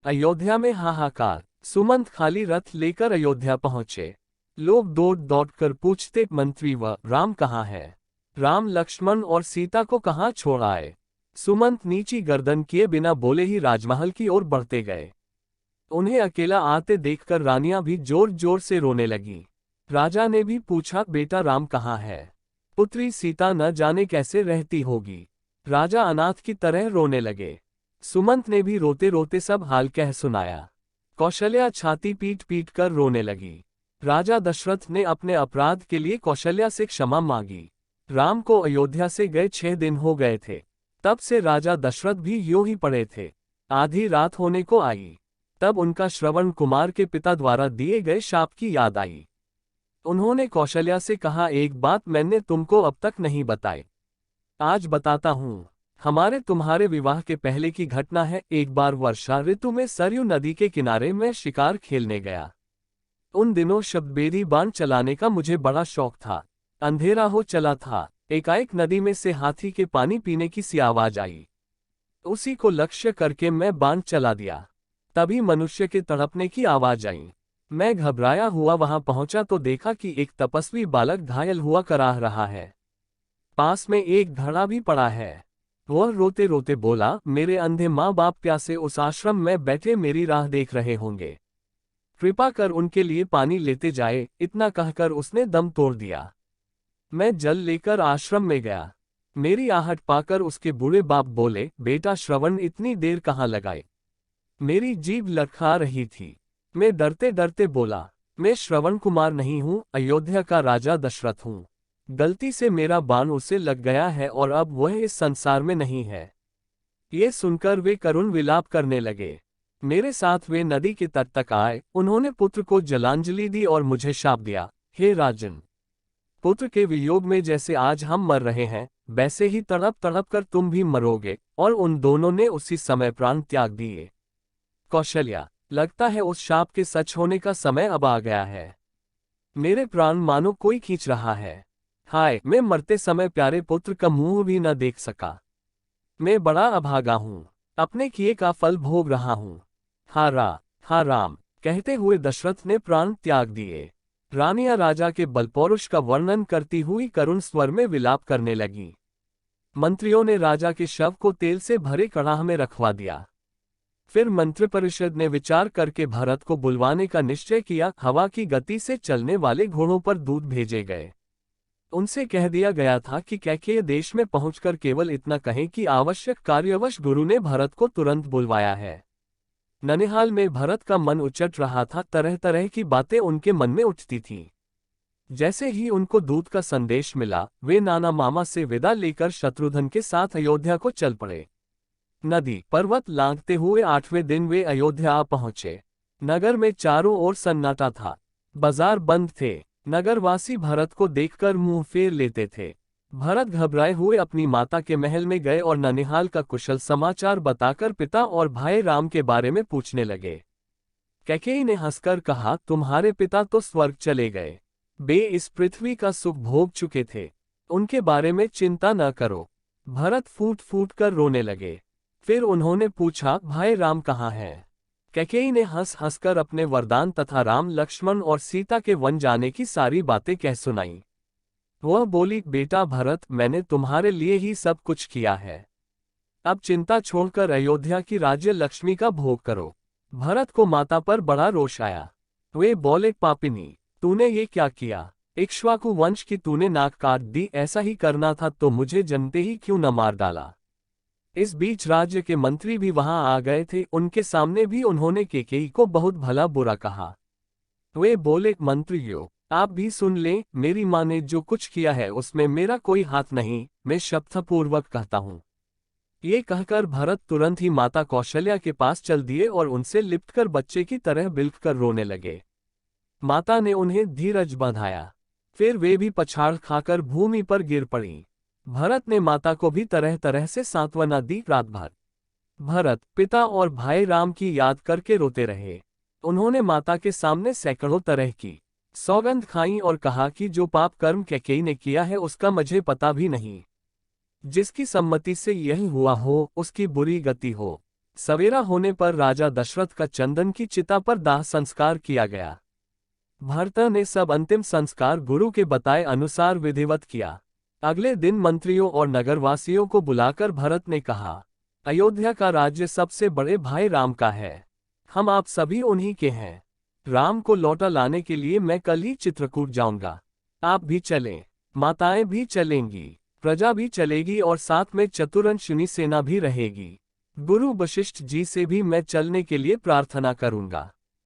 अयोध्या में हाहाकार। सुमंत खाली रथ लेकर अयोध्या पहुंचे। लोग दौड़ दौड़ कर पूछते, मंत्री व राम कहाँ है? राम लक्ष्मण और सीता को कहाँ छोड़ आए? सुमंत नीची गर्दन किए बिना बोले ही राजमहल की ओर बढ़ते गए। उन्हें अकेला आते देखकर रानियां भी जोर जोर से रोने लगी। राजा ने भी पूछा, बेटा राम कहाँ है? पुत्री सीता न जाने कैसे रहती होगी। राजा अनाथ की तरह रोने लगे। सुमंत ने भी रोते रोते सब हाल कह सुनाया। कौशल्या छाती पीट पीट कर रोने लगी। राजा दशरथ ने अपने अपराध के लिए कौशल्या से क्षमा मांगी। राम को अयोध्या से गए 6 दिन हो गए थे। तब से राजा दशरथ भी यूं ही पड़े थे। आधी रात होने को आई, तब उनका श्रवण कुमार के पिता द्वारा दिए गए शाप की याद आई। उन्होंने कौशल्या से कहा, एक बात मैंने तुमको अब तक नहीं बताई, आज बताता हूँ। हमारे तुम्हारे विवाह के पहले की घटना है। एक बार वर्षा ऋतु में सरयू नदी के किनारे में शिकार खेलने गया। उन दिनों शब्दभेदी बाण चलाने का मुझे बड़ा शौक था। अंधेरा हो चला था, एकाएक नदी में से हाथी के पानी पीने की सी आवाज आई। उसी को लक्ष्य करके मैं बाण चला दिया। तभी मनुष्य के तड़पने की आवाज आई। मैं घबराया हुआ वहां पहुंचा तो देखा कि एक तपस्वी बालक घायल हुआ कराह रहा है। पास में एक घड़ा भी पड़ा है। वह रोते रोते बोला, मेरे अंधे माँ बाप प्यासे उस आश्रम में बैठे मेरी राह देख रहे होंगे, कृपा कर उनके लिए पानी लेते जाए। इतना कहकर उसने दम तोड़ दिया। मैं जल लेकर आश्रम में गया। मेरी आहट पाकर उसके बूढ़े बाप बोले, बेटा श्रवण इतनी देर कहाँ लगाए? मेरी जीभ लड़खड़ा रही थी। मैं डरते डरते बोला, मैं श्रवण कुमार नहीं हूँ, अयोध्या का राजा दशरथ हूँ। गलती से मेरा बाण उसे लग गया है और अब वह इस संसार में नहीं है। ये सुनकर वे करुण विलाप करने लगे। मेरे साथ वे नदी के तट तक आए। उन्होंने पुत्र को जलांजलि दी और मुझे शाप दिया, हे राजन, पुत्र के वियोग में जैसे आज हम मर रहे हैं, वैसे ही तड़प तड़प कर तुम भी मरोगे। और उन दोनों ने उसी समय प्राण त्याग दिए। कौशल्या, लगता है उस शाप के सच होने का समय अब आ गया है। मेरे प्राण मानो कोई खींच रहा है। हाय, मैं मरते समय प्यारे पुत्र का मुंह भी न देख सका। मैं बड़ा अभागा हूँ, अपने किए का फल भोग रहा हूँ। हा राम, कहते हुए दशरथ ने प्राण त्याग दिए। रानियां राजा के बलपौरुष का वर्णन करती हुई करुण स्वर में विलाप करने लगी। मंत्रियों ने राजा के शव को तेल से भरे कड़ाह में रखवा दिया। फिर मंत्रिपरिषद ने विचार करके भरत को बुलवाने का निश्चय किया। हवा की गति से चलने वाले घोड़ों पर दूत भेजे गए। उनसे कह दिया गया था कि कैकेय देश में पहुंचकर केवल इतना कहें कि आवश्यक कार्यवश गुरु ने भरत को तुरंत बुलवाया है। ननिहाल में भरत का मन उचट रहा था। तरह तरह की बातें उनके मन में उठती थीं। जैसे ही उनको दूत का संदेश मिला, वे नाना मामा से विदा लेकर शत्रुघ्न के साथ अयोध्या को चल पड़े। नदी पर्वत लांघते हुए 8वें दिन वे अयोध्या आ पहुंचे। नगर में चारों ओर सन्नाटा था। बाजार बंद थे। नगरवासी भरत को देखकर मुंह फेर लेते थे। भरत घबराए हुए अपनी माता के महल में गए और ननिहाल का कुशल समाचार बताकर पिता और भाई राम के बारे में पूछने लगे। कैकेयी ने हंसकर कहा, तुम्हारे पिता तो स्वर्ग चले गए, वे इस पृथ्वी का सुख भोग चुके थे, उनके बारे में चिंता न करो। भरत फूट फूट कर रोने लगे। फिर उन्होंने पूछा, भाई राम कहाँ हैं? कैकेयी ने हंस हंसकर अपने वरदान तथा राम लक्ष्मण और सीता के वन जाने की सारी बातें कह सुनाई। वह बोली, बेटा भरत, मैंने तुम्हारे लिए ही सब कुछ किया है। अब चिंता छोड़कर अयोध्या की राज्य लक्ष्मी का भोग करो। भरत को माता पर बड़ा रोष आया। वे बोले, पापिनी, तूने ये क्या किया? इक्ष्वाकु वंश की तूने नाक काट दी। ऐसा ही करना था तो मुझे जन्मते ही क्यों न मार डाला। इस बीच राज्य के मंत्री भी वहां आ गए थे। उनके सामने भी उन्होंने कैकेयी को बहुत भला बुरा कहा। वे बोले, मंत्रियों, आप भी सुन लें, मेरी माँ ने जो कुछ किया है उसमें मेरा कोई हाथ नहीं, मैं शपथपूर्वक कहता हूँ। ये कहकर भरत तुरंत ही माता कौशल्या के पास चल दिए और उनसे लिपटकर बच्चे की तरह बिलखकर रोने लगे। माता ने उन्हें धीरज बंधाया। फिर वे भी पछाड़ खाकर भूमि पर गिर पड़ी। भरत ने माता को भी तरह तरह से सांत्वना दी। रात भर भरत पिता और भाई राम की याद करके रोते रहे। उन्होंने माता के सामने सैकड़ों तरह की सौगंध खाई और कहा कि जो पाप कर्म कैकेयी ने किया है उसका मुझे पता भी नहीं। जिसकी सम्मति से यही हुआ हो, उसकी बुरी गति हो। सवेरा होने पर राजा दशरथ का चंदन की चिता पर दाह संस्कार किया गया। भरत ने सब अंतिम संस्कार गुरु के बताए अनुसार विधिवत किया। अगले दिन मंत्रियों और नगरवासियों को बुलाकर भरत ने कहा, अयोध्या का राज्य सबसे बड़े भाई राम का है। हम आप सभी उन्हीं के हैं। राम को लौटा लाने के लिए मैं कल ही चित्रकूट जाऊंगा। आप भी चलें, माताएं भी चलेंगी, प्रजा भी चलेगी और साथ में चतुरंशिनी सेना भी रहेगी। गुरु वशिष्ठ जी से भी मैं चलने के लिए प्रार्थना करूंगा।